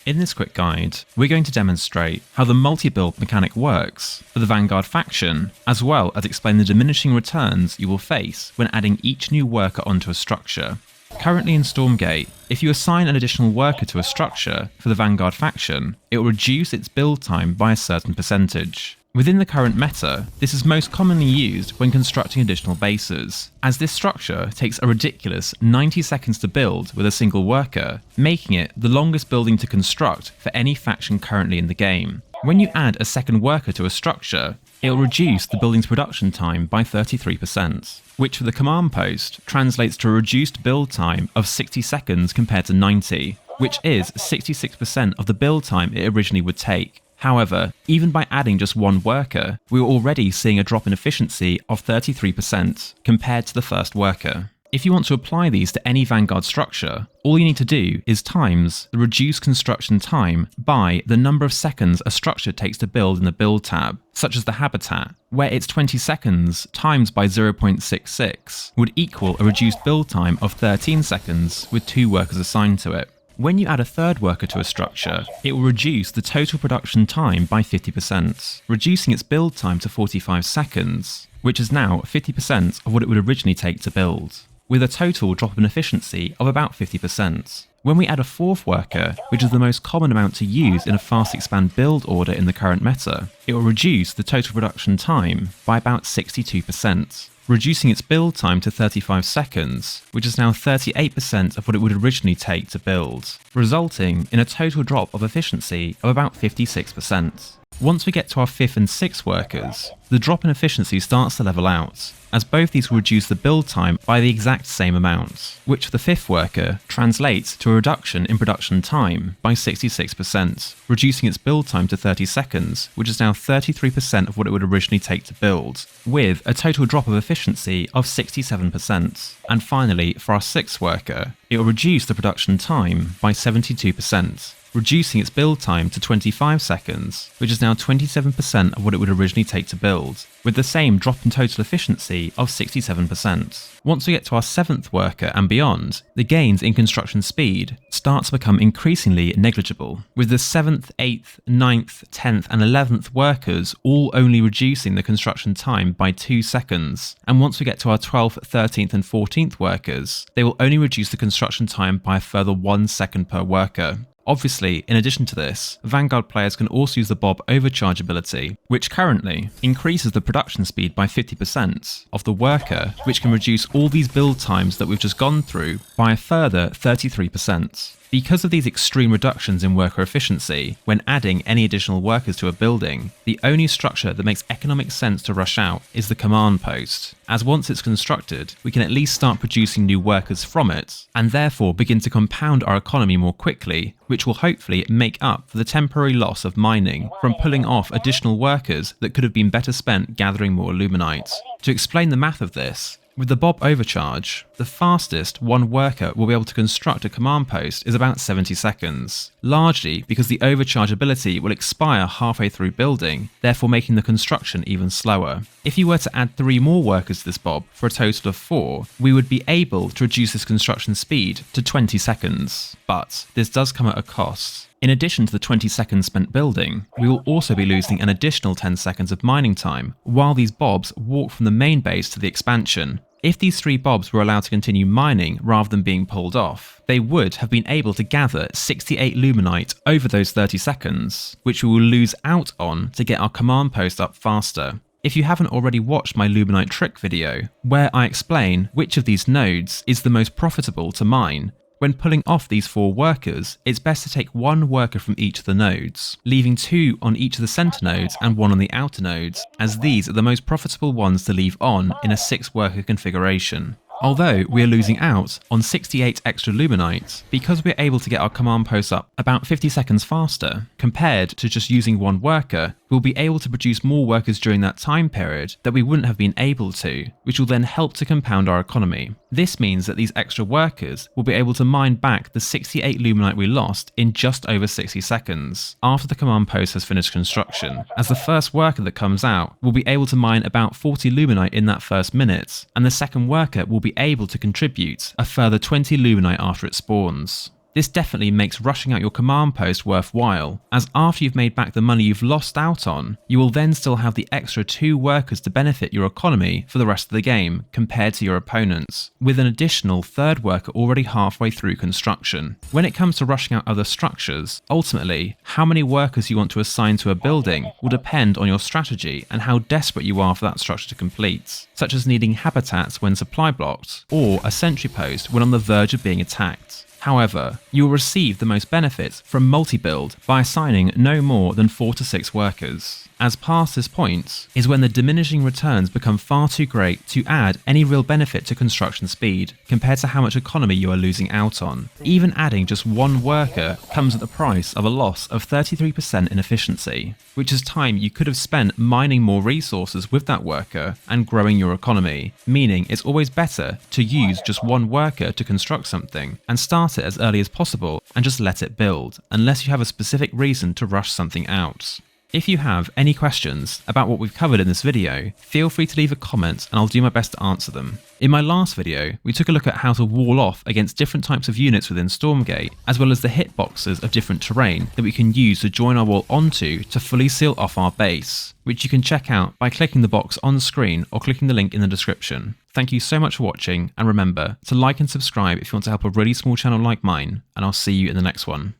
In this quick guide, we're going to demonstrate how the multi-build mechanic works for the Vanguard faction, as well as explain the diminishing returns you will face when adding each new worker onto a structure. Currently in Stormgate, if you assign an additional worker to a structure for the Vanguard faction, it will reduce its build time by a certain percentage. Within the current meta, this is most commonly used when constructing additional bases, as this structure takes a ridiculous 90 seconds to build with a single worker, making it the longest building to construct for any faction currently in the game. When you add a second worker to a structure, it will reduce the building's production time by 33%, which for the command post translates to a reduced build time of 60 seconds compared to 90, which is 66% of the build time it originally would take. However, even by adding just one worker, we were already seeing a drop in efficiency of 33% compared to the first worker. If you want to apply these to any Vanguard structure, all you need to do is times the reduced construction time by the number of seconds a structure takes to build in the build tab, such as the habitat, where it's 20 seconds times by 0.66 would equal a reduced build time of 13 seconds with 2 workers assigned to it. When you add a third worker to a structure, it will reduce the total production time by 50%, reducing its build time to 45 seconds, which is now 50% of what it would originally take to build, with a total drop in efficiency of about 50%. When we add a fourth worker, which is the most common amount to use in a fast expand build order in the current meta, it will reduce the total production time by about 62%. Reducing its build time to 35 seconds, which is now 38% of what it would originally take to build, resulting in a total drop of efficiency of about 56%. Once we get to our 5th and 6th workers, the drop in efficiency starts to level out, as both these will reduce the build time by the exact same amount, which for the 5th worker translates to a reduction in production time by 66%, reducing its build time to 30 seconds, which is now 33% of what it would originally take to build, with a total drop of efficiency of 67%. And finally, for our 6th worker, it will reduce the production time by 72%. Reducing its build time to 25 seconds, which is now 27% of what it would originally take to build, with the same drop in total efficiency of 67%. Once we get to our 7th worker and beyond, the gains in construction speed start to become increasingly negligible, with the 7th, 8th, 9th, 10th and 11th workers all only reducing the construction time by 2 seconds, and once we get to our 12th, 13th and 14th workers, they will only reduce the construction time by a further 1 second per worker. Obviously, in addition to this, Vanguard players can also use the Bob overcharge ability, which currently increases the production speed by 50% of the worker, which can reduce all these build times that we've just gone through by a further 33%. Because of these extreme reductions in worker efficiency, when adding any additional workers to a building, the only structure that makes economic sense to rush out is the command post, as once it's constructed, we can at least start producing new workers from it, and therefore begin to compound our economy more quickly, which will hopefully make up for the temporary loss of mining from pulling off additional workers that could have been better spent gathering more aluminite. To explain the math of this, with the Bob overcharge, the fastest one worker will be able to construct a command post is about 70 seconds, largely because the overcharge ability will expire halfway through building, therefore making the construction even slower. If you were to add 3 more workers to this Bob for a total of 4, we would be able to reduce this construction speed to 20 seconds, but this does come at a cost. In addition to the 20 seconds spent building, we will also be losing an additional 10 seconds of mining time while these Bobs walk from the main base to the expansion. If these 3 Bobs were allowed to continue mining rather than being pulled off, they would have been able to gather 68 luminite over those 30 seconds, which we will lose out on to get our command post up faster. If you haven't already watched my luminite trick video, where I explain which of these nodes is the most profitable to mine, when pulling off these 4 workers, it's best to take 1 worker from each of the nodes, leaving 2 on each of the center nodes and 1 on the outer nodes, as these are the most profitable ones to leave on in a 6 worker configuration. Although we are losing out on 68 extra luminite, because we're able to get our command posts up about 50 seconds faster, compared to just using 1 worker, we'll be able to produce more workers during that time period that we wouldn't have been able to, which will then help to compound our economy. This means that these extra workers will be able to mine back the 68 luminite we lost in just over 60 seconds, after the command post has finished construction, as the first worker that comes out will be able to mine about 40 luminite in that first minute, and the second worker will be able to contribute a further 20 luminite after it spawns. This definitely makes rushing out your command post worthwhile, as after you've made back the money you've lost out on, you will then still have the extra 2 workers to benefit your economy for the rest of the game compared to your opponents, with an additional 3rd worker already halfway through construction. When it comes to rushing out other structures, ultimately, how many workers you want to assign to a building will depend on your strategy and how desperate you are for that structure to complete, such as needing habitats when supply blocked, or a sentry post when on the verge of being attacked. However, you will receive the most benefits from multi-build by assigning no more than 4 to 6 workers, as past this point is when the diminishing returns become far too great to add any real benefit to construction speed compared to how much economy you are losing out on. Even adding just 1 worker comes at the price of a loss of 33% in efficiency, which is time you could have spent mining more resources with that worker and growing your economy, meaning it's always better to use just 1 worker to construct something and start it as early as possible and just let it build, unless you have a specific reason to rush something out. If you have any questions about what we've covered in this video, feel free to leave a comment and I'll do my best to answer them. In my last video, we took a look at how to wall off against different types of units within Stormgate, as well as the hitboxes of different terrain that we can use to join our wall onto to fully seal off our base, which you can check out by clicking the box on screen or clicking the link in the description. Thank you so much for watching, and remember to like and subscribe if you want to help a really small channel like mine, and I'll see you in the next one.